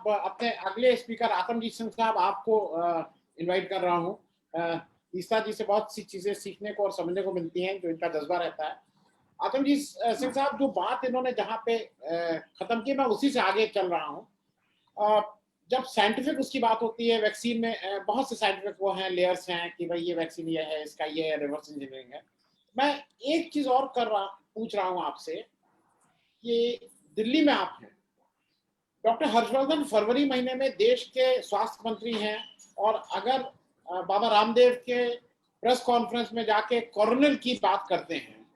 अब अपने अगले स्पीकर आतमजीत सिंह साहब आपको इनवाइट कर रहा हूँ। ईसा जी से बहुत सी चीजें सीखने को और समझने को मिलती हैं, जो इनका जज्बा रहता है। आतमजीत सिंह साहब, जो बात इन्होंने जहाँ पे खत्म की, मैं उसी से आगे चल रहा हूँ। जब साइंटिफिक उसकी बात होती है, वैक्सीन में बहुत से साइंटिफिक वो हैं, लेयर्स हैं कि भाई ये वैक्सीन ये है, इसका ये रिवर्स इंजीनियरिंग है। मैं एक चीज और पूछ रहा हूँ आपसे कि दिल्ली में आप हैं, डॉक्टर हर्षवर्धन फरवरी महीने में देश के स्वास्थ्य मंत्री हैं, और अगर बाबा रामदेव के प्रेस कॉन्फ्रेंस में जाके कोरोनल की बात करते हैं,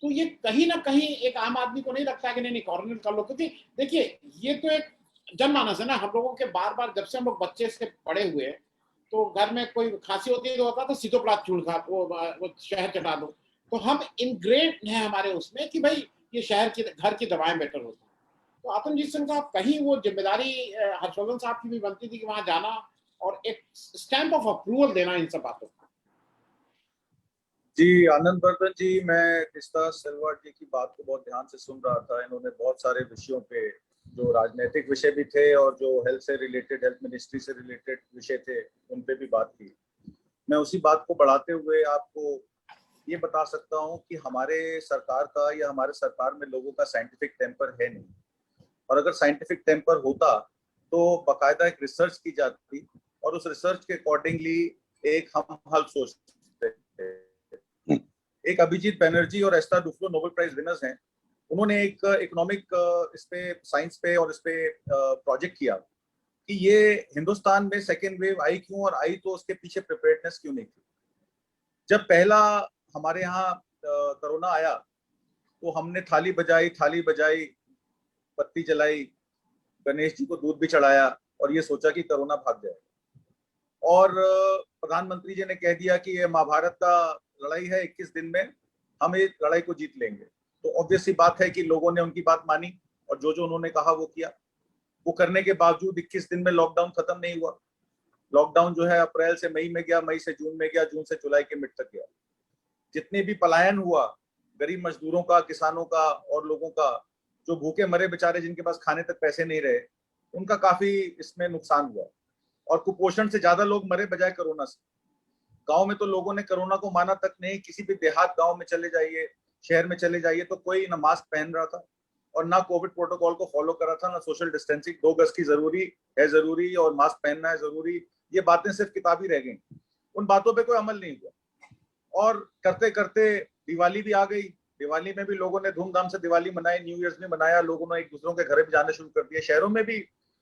तो ये कहीं ना कहीं एक आम आदमी को नहीं लगता कि नहीं नहीं कोरोनल कर लो? क्योंकि देखिए, ये तो एक जनमानस है ना, हम लोगों के बार बार जब से हम लोग बच्चे से पड़े हुए, तो घर में कोई खांसी होती है तो होता था सीतोपलात चूड़ खा, वो शहर चटा दो। तो हम इनग्रेड हैं हमारे उसमें कि भाई ये शहर की घर की दवाएं बेटर होती हैं। तो आतमजीत सिंह साहब, कहीं वो जिम्मेदारी हर्षवर्धन साहब की भी बनती थी कि वहां जाना और एक स्टैंप ऑफ अप्रूवल देना इन सब बातों को? जी आनंद वर्धन जी, मैं कृष्णा सिलवाड़ जी की बात को बहुत ध्यान से सुन रहा था। इन्होंने बहुत सारे विषयों पे, जो राजनीतिक विषय भी थे और जो हेल्थ से रिलेटेड, हेल्थ मिनिस्ट्री से रिलेटेड विषय थे, उन पे भी बात की। मैं उसी बात को बढ़ाते हुए आपको ये बता सकता हूँ कि हमारे सरकार का या हमारे सरकार में लोगों का साइंटिफिक टेम्पर है नहीं। और अगर साइंटिफिक टेम्पर होता तो बाकायदा एक रिसर्च की जाती और उस रिसर्च के अकॉर्डिंगली एक हम हल सोचते थे। एक अभिजीत बैनर्जी और Estha Duflo Nobel prize winners हैं, उन्होंने एक इकोनॉमिक इस पे, साइंस पे और इस पे प्रोजेक्ट किया कि ये हिंदुस्तान में सेकेंड वेव आई क्यों, और आई तो उसके पीछे प्रिपेयर्डनेस क्यों नहीं थी। जब पहला हमारे यहाँ कोरोना आया तो हमने थाली बजाई, बत्ती जलाई, गणेश जी को दूध भी चढ़ाया और ये सोचा कि कोरोना भाग जाए। और प्रधानमंत्री जी ने कह दिया कि ये महाभारत का लड़ाई है, 21 दिन में हम इस लड़ाई को जीत लेंगे। तो ऑब्वियस सी बात है कि लोगों ने उनकी बात मानी और जो जो उन्होंने कहा वो किया। वो करने के बावजूद 21 दिन में लॉकडाउन खत्म नहीं हुआ। लॉकडाउन जो है अप्रैल से मई में गया, मई से जून में गया, जून से जुलाई के मिड तक गया। जितने भी पलायन हुआ गरीब मजदूरों का, किसानों का और लोगों का, जो भूखे मरे बेचारे, जिनके पास खाने तक पैसे नहीं रहे, उनका काफी इसमें नुकसान हुआ। और कुपोषण से ज्यादा लोग मरे बजाय कोरोना से। गांव में तो लोगों ने कोरोना को माना तक नहीं। किसी भी देहात गांव में चले जाइए, शहर में चले जाइए, तो कोई ना मास्क पहन रहा था और ना कोविड प्रोटोकॉल को फॉलो कर रहा था, ना सोशल डिस्टेंसिंग, 2 गज की जरूरी और मास्क पहनना है जरूरी। ये बातें सिर्फ किताबी रह गई, उन बातों पे कोई अमल नहीं हुआ। और करते करते दिवाली भी आ गई। दिवाली में भी लोगों ने धूमधाम से दिवाली मनाई, न्यू ईयर्स भी मनाया, लोगों ने एक दूसरों के घर भी जाना शुरू कर दिया। शहरों में भी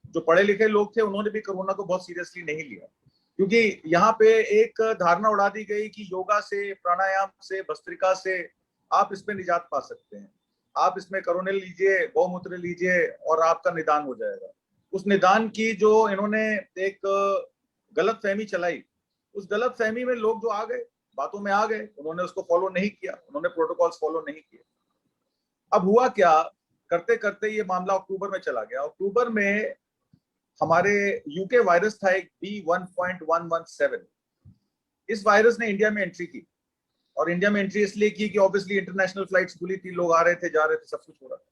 जो पढ़े लिखे लोग थे उन्होंने भी कोरोना को बहुत सीरियसली नहीं लिया, क्योंकि यहाँ पे एक धारणा उड़ा दी गई कि योगा से, प्राणायाम से, भस्त्रिका से आप इसमें निजात पा सकते हैं। आप इसमें कोरोना लीजिए, गौमूत्र लीजिए और आपका निदान हो जाएगा। उस निदान की जो इन्होंने एक गलत फहमी चलाई, उस गलत फहमी में लोग जो आ गए, बातों में आ गए, उन्होंने उसको फॉलो नहीं किया, उन्होंने प्रोटोकॉल्स फॉलो नहीं किए। अब हुआ क्या, करते करते ये मामला अक्टूबर में चला गया। अक्टूबर में हमारे यूके वायरस था एक B1.117। इस वायरस ने इंडिया में एंट्री की, और इंडिया में एंट्री इसलिए की कि ऑब्वियसली इंटरनेशनल फ्लाइट्स खुली थी, लोग आ रहे थे, जा रहे थे, सब कुछ हो रहा था।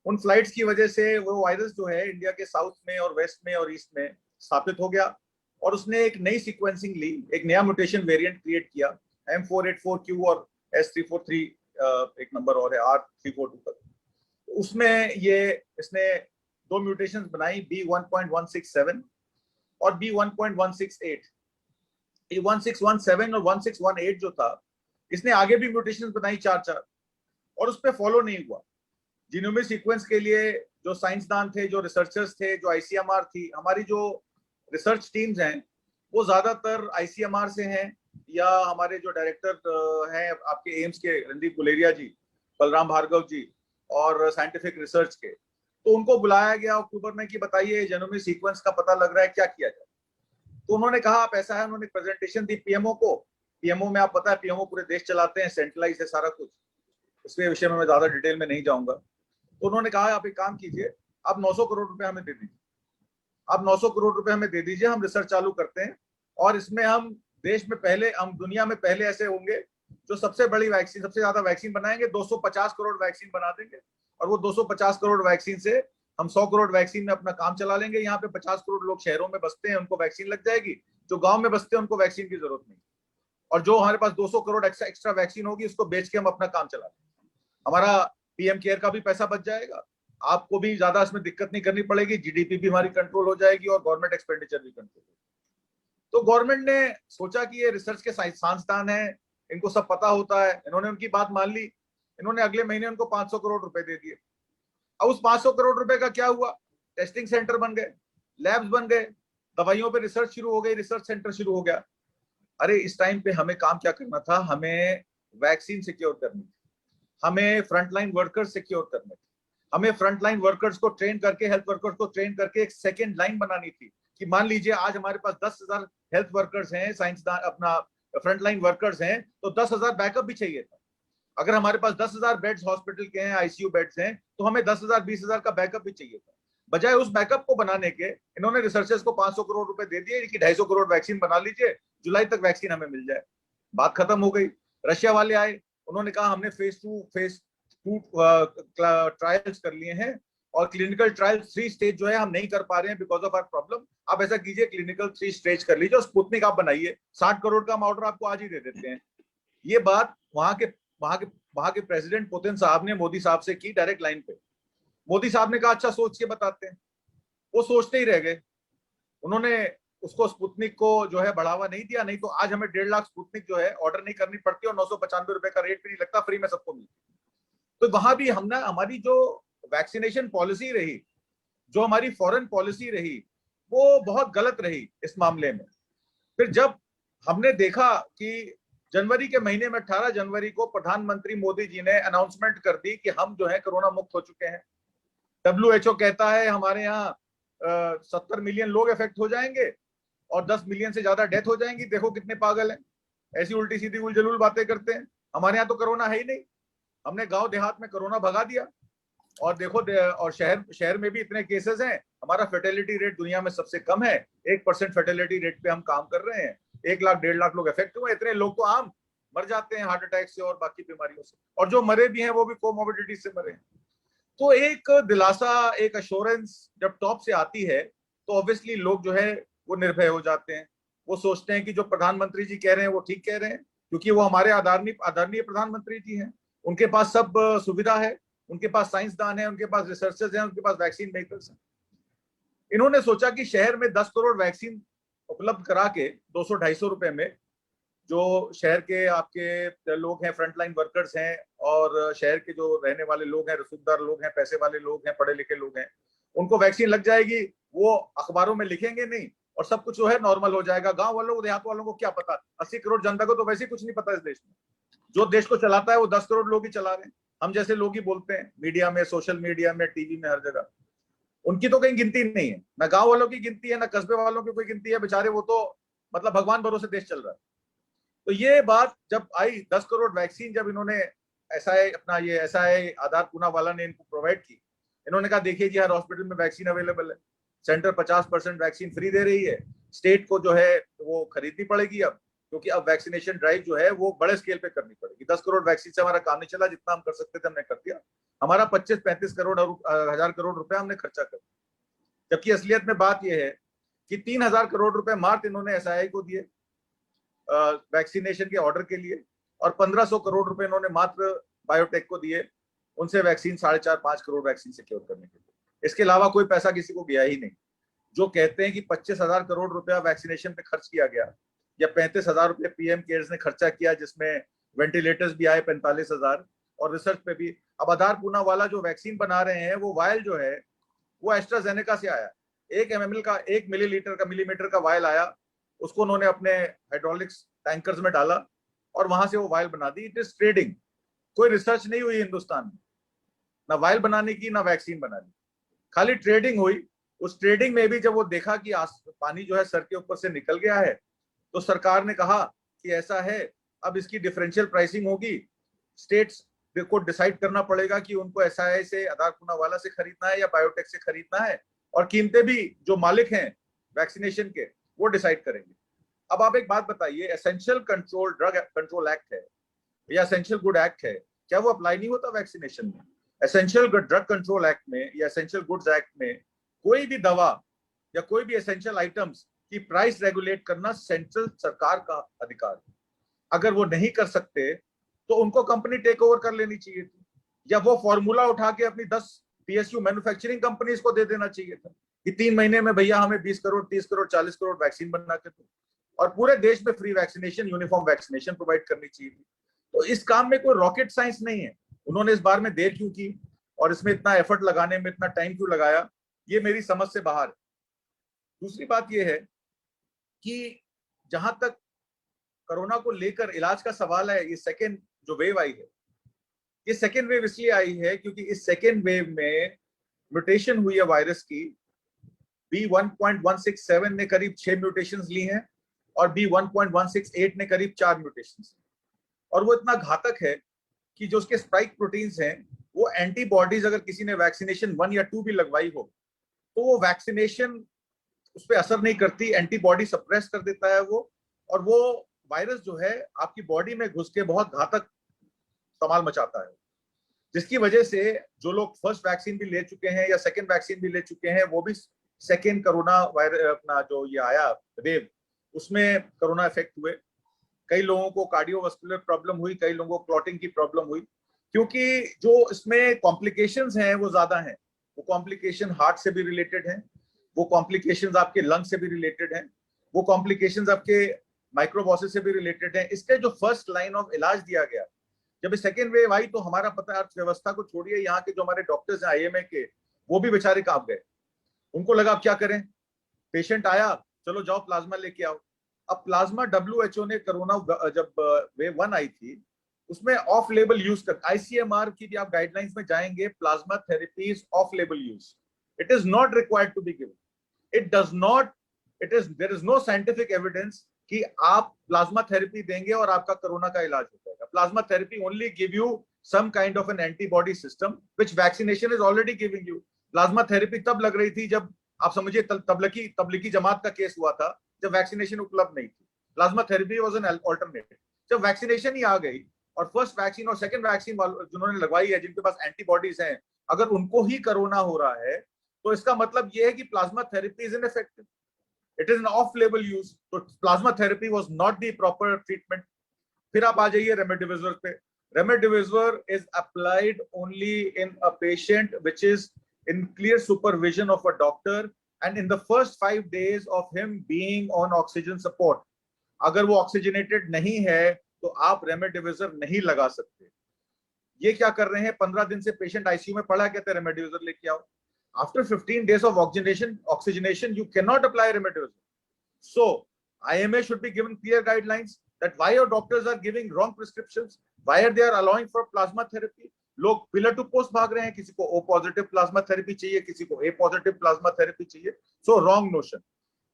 उन फ्लाइट्स की वजह से वो वायरस जो है इंडिया के साउथ में और वेस्ट में और ईस्ट में स्थापित हो गया, और उसने एक नई सीक्वेंसिंग ली, एक नया म्यूटेशन वेरिएंट क्रिएट किया, M484Q और S343 एक नंबर और है R342 तक। उसमें ये इसने 2 म्यूटेशंस बनाई, B1.167 और B1.168। ये 1617 और 1618 जो था, इसने आगे भी म्यूटेशंस बनाई 4-4, और उस पर फॉलो नहीं हुआ। जीनोमिक सीक्वेंस के लिए जो साइंसदान थे, जो रिसर्चर्स थे, जो आईसीएमआर थी, हमारी जो रिसर्च टीम्स हैं वो ज्यादातर आईसीएमआर से हैं, या हमारे जो डायरेक्टर हैं आपके एम्स के, रणदीप गुलेरिया जी, बलराम भार्गव जी, और साइंटिफिक रिसर्च के, तो उनको बुलाया गया अक्टूबर में कि बताइए जीनोमिक सीक्वेंस का पता लग रहा है, क्या किया जाए। तो उन्होंने कहा आप ऐसा है, उन्होंने प्रेजेंटेशन दी पीएमओ को। पीएमओ में आप पता है, पीएमओ पूरे देश चलाते हैं, सेंट्रलाइज है सारा कुछ, उसके विषय में मैं ज्यादा डिटेल में नहीं जाऊंगा। तो उन्होंने कहा आप एक काम कीजिए, आप 900 करोड़ रुपए हमें दे दीजिए, आप 900 करोड़ रुपए हमें दे दीजिए, हम रिसर्च चालू करते हैं, और इसमें हम देश में पहले, हम दुनिया में पहले ऐसे होंगे जो सबसे बड़ी वैक्सीन, सबसे ज्यादा वैक्सीन बनाएंगे, 250 करोड़ वैक्सीन बना देंगे, और वो 250 करोड़ वैक्सीन से हम 100 करोड़ वैक्सीन में अपना काम चला लेंगे, यहाँ पे 50 करोड़ लोग शहरों में बसते हैं उनको वैक्सीन लग जाएगी, जो गांव में बसते हैं उनको वैक्सीन की जरूरत नहीं, और जो हमारे पास 200 करोड़ एक्स्ट्रा वैक्सीन होगी उसको बेच के हम अपना काम चला लेंगे। हमारा पीएम केयर का भी पैसा बच जाएगा, आपको भी ज्यादा इसमें दिक्कत नहीं करनी पड़ेगी, जीडीपी भी हमारी कंट्रोल हो जाएगी और गवर्नमेंट एक्सपेंडिचर भी कंट्रोल हो जाएगी। तो गवर्नमेंट ने सोचा कि ये रिसर्च के साइंसदान है, इनको सब पता होता है, इन्होंने उनकी बात मान ली, इन्होंने अगले महीने उनको 500 करोड़ रुपए दे दिए। अब उस 500 करोड़ रुपए का क्या हुआ, टेस्टिंग सेंटर बन गए, लैब्स बन गए, दवाइयों पे रिसर्च शुरू हो गई, रिसर्च सेंटर शुरू हो गया। अरे इस टाइम पे हमें काम क्या करना था, हमें वैक्सीन सिक्योर करनी थी, हमें फ्रंटलाइन वर्कर्स सिक्योर करने थे, हमें फ्रंटलाइन वर्कर्स को ट्रेन करके, हेल्थ वर्कर्स को ट्रेन करके एक सेकेंड लाइन बनानी थी कि मान लीजिए आज हमारे पास 10,000 हेल्थ वर्कर्स हैं, साइंसदान अपना फ्रंटलाइन वर्कर्स हैं, तो 10,000 बैकअप भी चाहिए था। अगर हमारे पास 10,000 बेड्स हॉस्पिटल के हैं, आईसीयू बेड्स हैं, तो हमें 10,000 20,000 का बैकअप भी चाहिए था। बजाय उस बैकअप को बनाने के इन्होंने रिसर्चर्स को 500 करोड़ रुपए दे दिए कि 250 करोड़ वैक्सीन बना लीजिए, जुलाई तक वैक्सीन हमें मिल जाए, बात खत्म हो गई। रशिया वाले आए, उन्होंने कहा हमने फेज टू ट्रायल्स कर लिए हैं और क्लिनिकल ट्रायल 3 स्टेज जो है हम नहीं कर पा रहे हैं बिकॉज ऑफ आवर प्रॉब्लम, आप ऐसा कीजिए क्लिनिकल 3 स्टेज कर लीजिए और स्पुतनिक आप बनाइए, 60 करोड़ का हम ऑर्डर आपको आज ही दे देते हैं। ये बात वहां के प्रेसिडेंट पुतिन साहब ने मोदी साहब से की डायरेक्ट लाइन पे। मोदी साहब ने कहा अच्छा सोच के बताते हैं, वो सोचते ही रह गए, उन्होंने उसको स्पुतनिक को जो है बढ़ावा नहीं दिया, नहीं तो आज हमें 1.5 लाख स्पुतनिक जो है ऑर्डर नहीं करनी पड़ती और 995 रुपए का रेट भी नहीं लगता, फ्री में सबको मिलती। तो वहां भी हमने हमारी जो वैक्सीनेशन पॉलिसी रही, जो हमारी फॉरेन पॉलिसी रही, वो बहुत गलत रही इस मामले में। फिर जब हमने देखा कि जनवरी के महीने में 18 जनवरी को प्रधानमंत्री मोदी जी ने अनाउंसमेंट कर दी कि हम जो है कोरोना मुक्त हो चुके हैं। WHO कहता है हमारे यहाँ 70 मिलियन लोग इफेक्ट हो जाएंगे और 10 मिलियन से ज्यादा डेथ हो जाएंगी, देखो कितने पागल हैं, ऐसी उल्टी सीधी उलझुल बातें करते हैं। हमारे यहाँ तो कोरोना है ही नहीं, हमने गांव देहात में कोरोना भगा दिया और देखो और शहर में भी इतने केसेस हैं, हमारा फर्टिलिटी रेट दुनिया में सबसे कम है, 1% फर्टिलिटी रेट पे हम काम कर रहे हैं, 1 लाख 1.5 लाख लोग इफेक्ट हुए, इतने लोग तो आम मर जाते हैं हार्ट अटैक से और बाकी बीमारियों से, और जो मरे भी हैं वो भी कोमोर्बिडिटी से मरे हैं। तो एक दिलासा, एक अश्योरेंस जब टॉप से आती है तो ऑब्वियसली लोग जो है वो निर्भय हो जाते हैं, वो सोचते हैं कि जो प्रधानमंत्री जी कह रहे हैं वो ठीक कह रहे हैं, क्योंकि वो हमारे आदरणीय प्रधानमंत्री जी हैं, उनके पास सब सुविधा है, उनके पास साइंसदान है, उनके पास रिसर्चर्स हैं, उनके पास वैक्सीन मेकर्स हैं। इन्होंने सोचा कि शहर में 10 करोड़ वैक्सीन उपलब्ध करा के 200-250 रुपए में, जो शहर के आपके लोग हैं, फ्रंटलाइन वर्कर्स हैं और शहर के जो रहने वाले लोग हैं, रसूखदार लोग हैं, पैसे वाले लोग हैं, पढ़े लिखे लोग हैं, उनको वैक्सीन लग जाएगी, वो अखबारों में लिखेंगे नहीं और सब कुछ जो है नॉर्मल हो जाएगा। गांव वालों को, देहात वालों को क्या पता, 80 करोड़ जनता को तो वैसे ही कुछ नहीं पता इस देश में, जो देश को चलाता है वो 10 करोड़ लोग ही चला रहे हैं, हम जैसे लोग ही बोलते हैं मीडिया में, सोशल मीडिया में, टीवी में, हर जगह। उनकी तो कहीं गिनती नहीं है, ना गांव वालों की गिनती है, ना कस्बे वालों की कोई गिनती है, बेचारे वो तो मतलब भगवान भरोसे देश चल रहा है। तो ये बात जब आई, 10 करोड़ वैक्सीन जब इन्होंने एसआई आधार पूनावाला ने इनको प्रोवाइड की, इन्होंने कहा देखिए जी हर हॉस्पिटल में वैक्सीन अवेलेबल है, सेंटर 50% वैक्सीन फ्री दे रही है, स्टेट को जो है वो खरीदनी पड़ेगी अब, क्योंकि अब वैक्सीनेशन ड्राइव जो है वो बड़े स्केल पे करनी पड़ेगी। 10 करोड़ वैक्सीन से हमारा काम नहीं चला, जितना हम कर सकते थे हमने कर दिया, हमारा 25-35 करोड़ हजार करोड़ रुपए हमने खर्चा कर दिया। जबकि असलियत में बात यह है कि 3,000 करोड़ रुपए मात्र इन्होंने एसआईआई को दिए वैक्सीनेशन के ऑर्डर के लिए, और 1,500 करोड़ रुपए इन्होंने मात्र बायोटेक को दिए, उनसे वैक्सीन 4.5-5 करोड़ वैक्सीन सिक्योर करने के लिए। इसके अलावा कोई पैसा किसी को गया ही नहीं। जो कहते हैं कि 25,000 करोड़ रुपया वैक्सीनेशन पे खर्च किया गया या 35,000 रुपये पीएम केयर्स ने खर्चा किया, जिसमें वेंटिलेटर्स भी आए 45,000 और रिसर्च पे भी। अब आधार पूनावाला जो वैक्सीन बना रहे हैं वो वायल जो है वो एस्ट्राजेनेका से आया, 1 ml का 1 मिलीमीटर का वायल आया, उसको उन्होंने अपने हाइड्रोलिक्स टैंकर्स में डाला और वहां से वो वायल बना दी। इट इज ट्रेडिंग, कोई रिसर्च नहीं हुई हिंदुस्तान में, ना वायल बनाने की ना वैक्सीन बनाने की, खाली ट्रेडिंग हुई। उस ट्रेडिंग में भी जब वो देखा कि पानी जो है सर के ऊपर से निकल गया है, तो सरकार ने कहा कि ऐसा है, अब इसकी डिफरेंशियल प्राइसिंग होगी, स्टेट्स को डिसाइड करना पड़ेगा कि उनको एसआईआई से, आधार पूनावाला से खरीदना है या बायोटेक से खरीदना है, और कीमतें भी जो मालिक हैं वैक्सीनेशन के वो डिसाइड करेंगे। अब आप एक बात बताइए, एसेंशियल ड्रग कंट्रोल एक्ट है या एसेंशियल गुड एक्ट है, क्या वो अप्लाई नहीं होता वैक्सीनेशन में? एसेंशियल ड्रग कंट्रोल एक्ट में या एसेंशियल गुड्स एक्ट में कोई भी दवा या कोई भी एसेंशियल आइटम्स की प्राइस रेगुलेट करना सेंट्रल सरकार का अधिकार है। अगर वो नहीं कर सकते तो उनको कंपनी टेक ओवर कर लेनी चाहिए थी, या वो फॉर्मूला उठा के अपनी 10 पीएसयू मैन्युफैक्चरिंग कंपनीज को दे देना चाहिए था कि 3 महीने में भैया हमें 20 करोड़ 30 करोड़ 40 करोड़ वैक्सीन बना के दो, और पूरे देश में free vaccination uniform vaccination provide करनी चाहिए थी। तो इस काम में कोई रॉकेट साइंस नहीं है। उन्होंने इस बार में देर क्यों की और इसमें इतना एफर्ट लगाने में इतना टाइम क्यों लगाया, ये मेरी समझ से बाहर है। दूसरी बात ये है कि जहां तक कोरोना को लेकर इलाज का सवाल है, ये सेकेंड जो वेव आई है, ये सेकेंड वेव इसलिए आई है क्योंकि इस सेकेंड वेव में म्यूटेशन हुई है वायरस की। B1.167 ने करीब 6 म्यूटेशंस ली हैं और B1.168 ने करीब 4 म्यूटेशंस, और वो इतना घातक है कि जो उसके स्पाइक प्रोटीन्स हैं, वो एंटीबॉडीज अगर किसी ने वैक्सीनेशन 1 या 2 भी लगवाई हो तो वो वैक्सीनेशन उस पर असर नहीं करती, एंटीबॉडी सप्रेस कर देता है वो, और वो वायरस जो है आपकी बॉडी में घुस के बहुत घातक धमाल मचाता है, जिसकी वजह से जो लोग फर्स्ट वैक्सीन भी ले चुके हैं या सेकेंड वैक्सीन भी ले चुके हैं, वो भी सेकेंड कोरोना वायरस अपना जो ये आया वेव, उसमें कोरोना इफेक्ट हुए। कई लोगों को कार्डियोवास्कुलर प्रॉब्लम हुई, कई लोगों को क्लॉटिंग की प्रॉब्लम हुई, क्योंकि जो इसमें कॉम्प्लिकेशंस हैं वो ज्यादा हैं। वो कॉम्प्लिकेशन हार्ट से भी रिलेटेड हैं, वो कॉम्प्लिकेशंस आपके लंग से भी रिलेटेड हैं, वो कॉम्प्लिकेशंस आपके माइक्रोबॉसिस से भी रिलेटेड हैं। इसके जो फर्स्ट लाइन ऑफ इलाज दिया गया जब सेकेंड वेव आई, तो हमारा पता है अर्थव्यवस्था को छोड़िए, यहाँ के जो हमारे डॉक्टर्स हैं आईएमए के, वो भी बेचारे कांप गए। उनको लगा अब क्या करें, पेशेंट आया, चलो जाओ प्लाज्मा लेके आओ। अब प्लाज्मा WHO ने कोरोना जब वेव 1 आई थी उसमें ऑफ लेबल यूज कर, ICMR की भी आप गाइडलाइंस में जाएंगे, plasma therapy is off label use, it is not required to be given, it does not, it is, there is no scientific evidence कि आप प्लाज्मा थेरेपी देंगे और आपका कोरोना का इलाज हो जाएगा। Plasma therapy only give you some kind of an antibody system which vaccination is already giving you. Plasma therapy तब लग रही थी जब आप समझिए तबलीगी जमात का केस हुआ था, जब वैक्सीनेशन उपलब्ध नहीं थी। Plasma therapy was an alternative. जब वैक्सीनेशन ही आ गई और फर्स्ट वैक्सीन और सेकंड वैक्सीन जिन्होंने लगवाई है, जिनके पास एंटीबॉडीज हैं, अगर उनको ही कोरोना हो रहा है तो इसका मतलब यह है कि plasma therapy is ineffective, it is an off label use. तो plasma therapy was not the proper treatment. फिर आप आ जाइए रेमडेसिविर पे। Remdesivir is applied only in a patient which is in clear supervision of a doctor and in the first 5 days of him being on oxygen support। अगर वो oxygenated नहीं है तो आप रेमडेसिविर नहीं लगा सकते। ये क्या कर रहे हैं, 15 दिन से पेशेंट आईसीयू में पड़ा, कहते हैं रेमडेसिविर लेके आओ। After 15 days of oxygenation you cannot apply remdesivir। So IMA should be given clear guidelines that why your doctors are giving wrong prescriptions, why are they are allowing for plasma therapy। लोग pillar to post भाग रहे हैं, किसी को O positive plasma therapy चाहिए, किसी को A positive plasma therapy चाहिए। So wrong notion.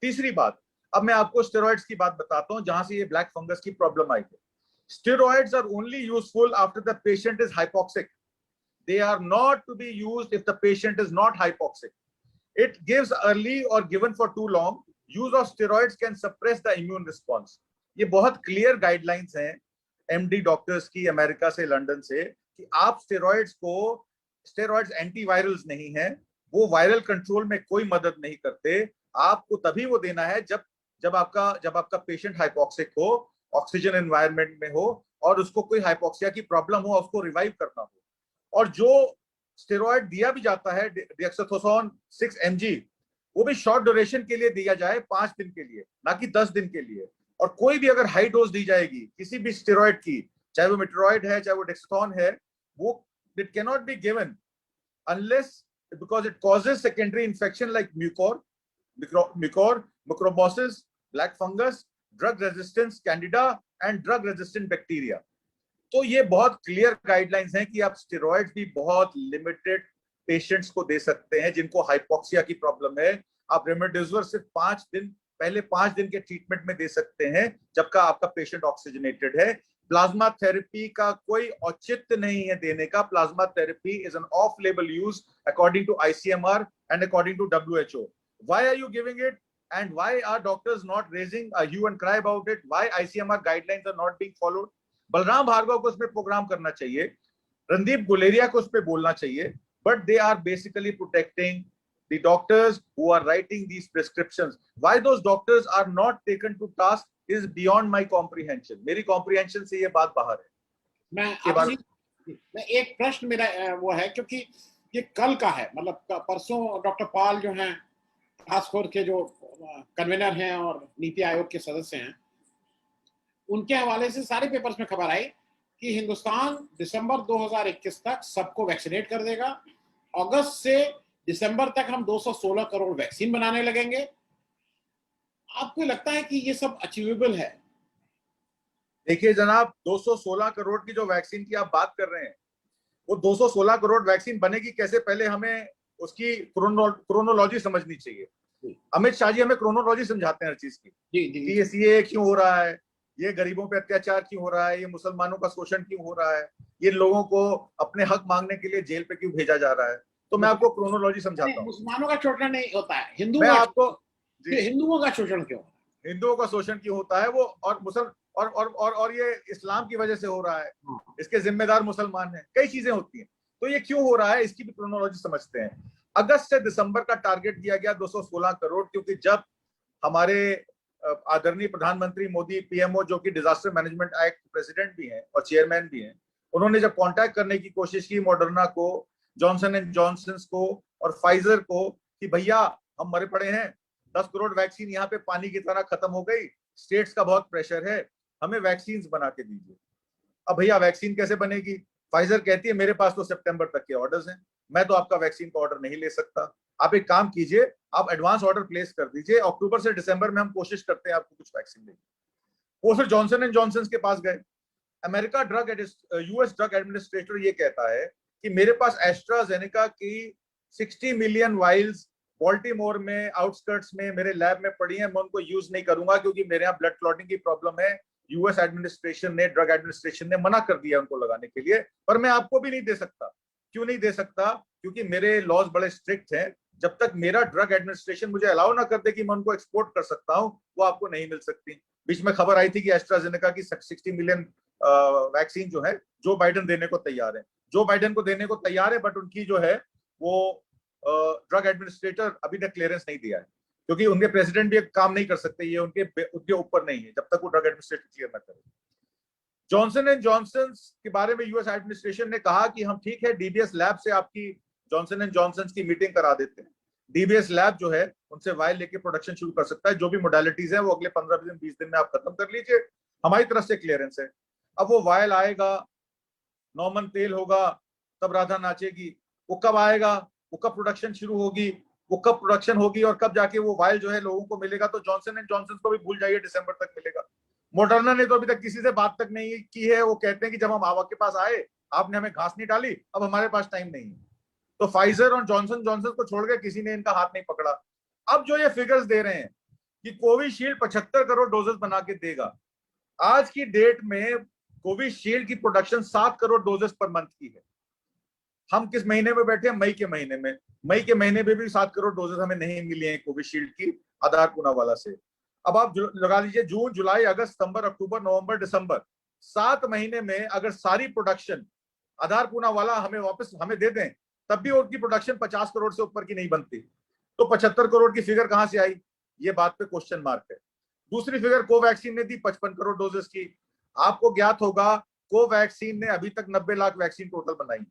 तीसरी बात, अब मैं आपको स्टेरॉइड्स की बात बताता हूं, जहां से ये ब्लैक फंगस की प्रॉब्लम आई है। Steroids are only useful after the patient is hypoxic, they are not to be used if the patient is not hypoxic। it gives early or given for too long, use of steroids can suppress the immune response। ये बहुत clear guidelines हैं MD doctors की, America से, London से, कि आप steroids को, steroids antivirals नहीं है, वो वायरल कंट्रोल में कोई मदद नहीं करते। आपको तभी वो देना है जब आपका पेशेंट हाइपोक्सिक हो, ऑक्सीजन एनवायरनमेंट में हो और उसको कोई हाइपोक्सिया की प्रॉब्लम हो, उसको रिवाइव करना हो। और जो स्टेरॉइड दिया भी जाता है डेक्साथोसोन 6 mg, वो भी शॉर्ट ड्यूरेशन के लिए दिया जाए, 5 दिन के लिए, ना कि 10 दिन के लिए। और कोई भी अगर हाई डोज दी जाएगी किसी भी स्टेरॉइड की, चाहे वो मेट्रोइड है, चाहे वो डेक्साथोन है, वो it can not be given unless because it causes secondary infection like mucormycosis, black fungus, drug resistance Candida and drug resistant bacteria. तो ये बहुत क्लियर गाइडलाइंस हैं कि आप स्टेरॉइड्स भी बहुत लिमिटेड पेशेंट्स को दे सकते हैं जिनको हाइपोक्सिया की प्रॉब्लम है। आप रेमडेसिविर सिर्फ 5 दिन, पहले 5 दिन के ट्रीटमेंट में दे सकते हैं जबका आपका पेशेंट ऑक्सीजनेटेड है। प्लाज्मा थेरेपी का कोई औचित्य नहीं है देने का। Plasma therapy is an off label use according to ICMR and according to WHO। Why are you giving it and why are doctors not raising a hue and cry about it? Why ICMR guidelines are not being followed? Balram Bhargava को इसमें programme करना चाहिए। रणदीप गुलेरिया को उस पर बोलना चाहिए, but they are basically protecting the doctors who are writing these prescriptions. Why those doctors are not taken to task is beyond my comprehension. मेरी comprehension से ये बात बाहर है। मैं एक प्रश्न मेरा वो है, क्योंकि ये कल का है, मतलब परसों डॉक्टर पाल जो हैं टास्क फोर्स के जो कन्वीनर हैं और नीति आयोग के सदस्य हैं, उनके हवाले से सारे पेपर्स में खबर आई कि हिंदुस्तान दिसंबर 2021 तक सबको वैक्सीनेट कर देगा। अगस्त से दिसंबर तक हम 216 करोड़ वैक्सीन बनाने लगेंगे। आपको लगता है कि ये सब अचीवेबल है? देखिए जनाब, 216 करोड़ की जो वैक्सीन की आप बात कर रहे हैं, वो 216 करोड़ वैक्सीन बनेगी कैसे, पहले हमें उसकी क्रोनोलॉजी समझनी चाहिए। अमित शाह जी हमें क्रोनोलॉजी समझाते हैं हर चीज की, कि ये सीए क्यों हो रहा है, ये गरीबों पे अत्याचार क्यों हो रहा है, ये मुसलमानों का शोषण क्यों हो रहा है, ये लोगों को अपने हक मांगने के लिए जेल पे क्यों भेजा जा रहा है। तो मैं आपको क्रोनोलॉजी समझाता हूँ। मुसलमानों का शोषण नहीं होता है, हिंदुओं का शोषण क्यों? हिंदुओं का शोषण क्यों होता है वो, और ये इस्लाम की वजह से हो रहा है, इसके जिम्मेदार मुसलमान हैं, कई चीजें होती हैं। तो ये क्यों हो रहा है, इसकी भी क्रोनोलॉजी समझते हैं। अगस्त से दिसंबर का टारगेट दिया गया 216 करोड़, क्योंकि जब हमारे आदरणीय प्रधानमंत्री मोदी, पीएमओ, जो कि डिजास्टर मैनेजमेंट एक्ट प्रेसिडेंट भी हैं और चेयरमैन भी हैं, उन्होंने जब कांटेक्ट करने की कोशिश की मॉडर्ना को, जॉनसन एंड जॉनसन को और फाइजर को, कि भैया हम मरे पड़े हैं, 10 करोड़ वैक्सीन यहाँ पे पानी की तरह खत्म हो गई, स्टेट्स का बहुत प्रेशर है, हमें वैक्सीन बना के दीजिए। अब भैया वैक्सीन कैसे बनेगी? फाइजर कहती है मेरे पास तो सितंबर तक के ऑर्डर्स हैं, मैं तो आपका वैक्सीन का ऑर्डर नहीं ले सकता। आप एक काम कीजिए, आप एडवांस ऑर्डर प्लेस कर दीजिए, अक्टूबर से दिसंबर में हम कोशिश करते हैं आपको कुछ वैक्सीन देंगे। वो फिर जॉनसन एंड जॉनसन के पास गए। अमेरिका यूएस ड्रग एडमिनिस्ट्रेटर ये कहता है कि मेरे पास एस्ट्राजेनेका की 60 मिलियन वाइल्स बॉल्टीमोर में आउटस्कर्ट्स में मेरे लैब में पड़ी हैं, मैं उनको यूज नहीं करूंगा क्योंकि मेरे यहाँ ब्लड क्लॉटिंग की प्रॉब्लम है। यूएस एडमिनिस्ट्रेशन ने, ड्रग एडमिनिस्ट्रेशन ने मना कर दिया उनको लगाने के लिए, पर मैं आपको भी नहीं दे सकता। क्यों नहीं दे सकता? क्योंकि मेरे लॉज बड़े स्ट्रिक्ट हैं, जब तक मेरा ड्रग एडमिनिस्ट्रेशन मुझे अलाउ ना कर दे कि मैं उनको एक्सपोर्ट कर सकता हूं, वो आपको नहीं मिल सकती। बीच में खबर आई थी कि एस्ट्राजेनेका की 60 मिलियन वैक्सीन जो है जो बाइडेन देने को तैयार है, जो बाइडेन को देने को तैयार है, बट उनकी जो है वो ड्रग एडमिनिस्ट्रेटर अभी तक क्लियरेंस नहीं दिया है, क्योंकि उनके प्रेसिडेंट भी काम नहीं कर सकते, ये उनके ऊपर नहीं है जब तक वो ड्रग एडमिनिस्ट्रेटर क्लियर ना करे। जॉनसन एंड जॉनसन के बारे में यूएस एडमिनिस्ट्रेशन ने कहा कि हम ठीक है डीबीएस लैब से आपकी जॉनसन एंड जॉनसन की मीटिंग करा देते हैं। डीबीएस लैब जो है उनसे वायल लेके प्रोडक्शन शुरू कर सकता है, जो भी मोडालिटीज है वो अगले 15 दिन 20 दिन में आप खत्म कर लीजिए, हमारी तरफ से क्लियरेंस है। अब वो वायल आएगा, नॉर्मन तेल होगा, तब राधा नाचेगी। वो कब आएगा, वो कब प्रोडक्शन शुरू होगी, वो कब प्रोडक्शन होगी और कब जाके वो वायल जो है लोगों को मिलेगा, तो जॉनसन एंड जॉनसन को भी भूल जाइए, दिसंबर तक मिलेगा। मॉडर्ना ने तो अभी तक किसी से बात तक नहीं की है, वो कहते हैं कि जब हम आपके पास आए आपने हमें घास नहीं डाली, अब हमारे पास टाइम नहीं है। तो फाइजर और जॉनसन जॉनसन को छोड़ के किसी ने इनका हाथ नहीं पकड़ा। अब जो ये फिगर्स दे रहे हैं कि कोविशील्ड 75 करोड़ डोजेस बना के देगा, आज की डेट में कोविशील्ड की production 7 crore doses per month की है। हम किस महीने में बैठे हैं? मई के महीने में। मई के महीने में भी 7 करोड़ डोजेस हमें नहीं मिली हैं कोविशील्ड की आधार पूनावाला से। अब आप लगा लीजिए जून, जुलाई, अगस्त, सितंबर, अक्टूबर, नवंबर, दिसंबर, 7 महीने में अगर सारी प्रोडक्शन आधार पूनावाला हमें वापस हमें दे दें, तब भी उनकी प्रोडक्शन 50 करोड़ से ऊपर की नहीं बनती। तो 75 करोड़ की फिगर कहां से आई? ये बात पे क्वेश्चन मार्क है। दूसरी फिगर कोवैक्सीन ने दी 55 करोड़ डोजेस की। आपको ज्ञात होगा कोवैक्सीन ने अभी तक 90 लाख वैक्सीन टोटल बनाई।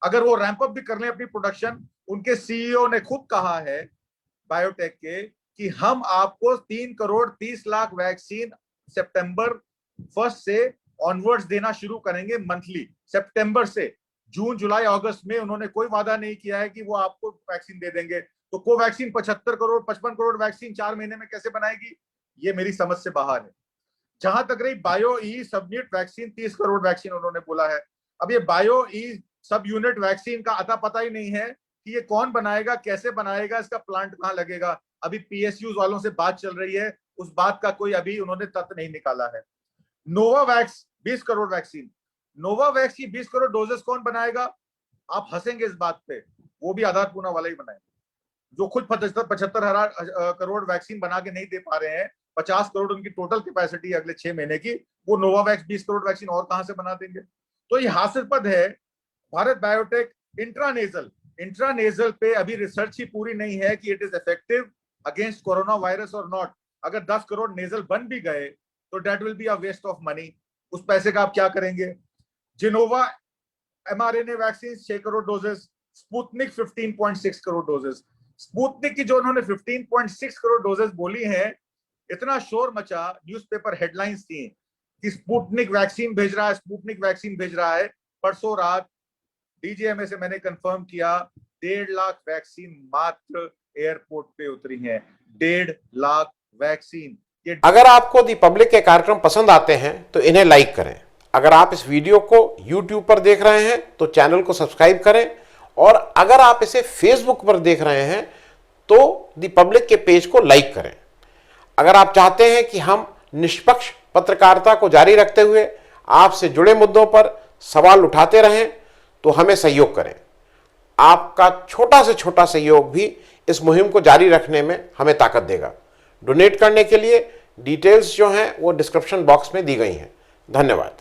अगर वो रैंप अप भी कर लें अपनी प्रोडक्शन, उनके सीईओ ने खुद कहा है बायोटेक के कि हम आपको 3 करोड़ 30 लाख वैक्सीन सितंबर 1 से ऑनवर्ड्स देना शुरू करेंगे मंथली। सितंबर से जून, जुलाई, अगस्त में उन्होंने कोई वादा नहीं किया है कि वो आपको वैक्सीन दे देंगे। तो कोवैक्सीन 75 करोड़ 55 करोड़ वैक्सीन 4 महीने में कैसे बनाएगी? ये मेरी समझ से बाहर है। जहां तक रही बायो ई सब यूनिट वैक्सीन, 30 करोड़ वैक्सीन उन्होंने बोला है। अब ये बायो ई सब यूनिट वैक्सीन का अता पता ही नहीं है कि ये कौन बनाएगा, कैसे बनाएगा, इसका प्लांट कहां लगेगा। अभी पीएसयू वालों से बात चल रही है, उस बात का कोई अभी उन्होंने तथ्य नहीं निकाला है। नोवावैक्स 20 करोड़ वैक्सीन, नोवावैक्स की 20 करोड़ डोजेस कौन बनाएगा? आप हंसेंगे इस बात पे, वो भी आधार पूना वाला ही बनाएंगे, जो खुद 75 करोड़ वैक्सीन बना के नहीं दे पा रहे हैं। 50 करोड़ उनकी टोटल कैपेसिटी अगले 6 महीने की, वो नोवावैक्स 20 करोड़ वैक्सीन और कहां से बना देंगे? तो ये हास्यास्पद है भारत बायोटेक इंट्रानेजल पे अभी रिसर्च ही पूरी नहीं है कि it is effective against corona virus और नॉट। अगर 10 करोड़ नेजल बन भी गए तो that will be a waste of money. उस पैसे का आप क्या करेंगे? Gennova mRNA vaccine 6 crore doses, Sputnik 15.6 crore doses. Sputnik की जो उन्होंने 15.6 करोड़ डोजेस बोली हैं, इतना शोर मचा, न्यूज़पेपर हेडलाइंस थी कि स्पुतनिक वैक्सीन भेज रहा है, स्पुतनिक वैक्सीन भेज रहा है। परसों रात डीजीएमए से मैंने कंफर्म किया 1.5 लाख वैक्सीन मात्र एयरपोर्ट पे उतरी हैं। 1.5 लाख वैक्सीन। अगर आपको दी पब्लिक के कार्यक्रम पसंद आते हैं तो इन्हें लाइक करें। अगर आप इस वीडियो को YouTube पर देख रहे हैं तो चैनल को सब्सक्राइब करें, और अगर आप इसे Facebook पर देख रहे हैं तो दी पब्लिक के पेज को लाइक करें। अगर आप चाहते हैं कि हम निष्पक्ष पत्रकारिता को जारी रखते हुए आपसे जुड़े मुद्दों पर सवाल उठाते रहें तो हमें सहयोग करें। आपका छोटा से छोटा सहयोग भी इस मुहिम को जारी रखने में हमें ताकत देगा। डोनेट करने के लिए डिटेल्स जो हैं वो डिस्क्रिप्शन बॉक्स में दी गई हैं। धन्यवाद।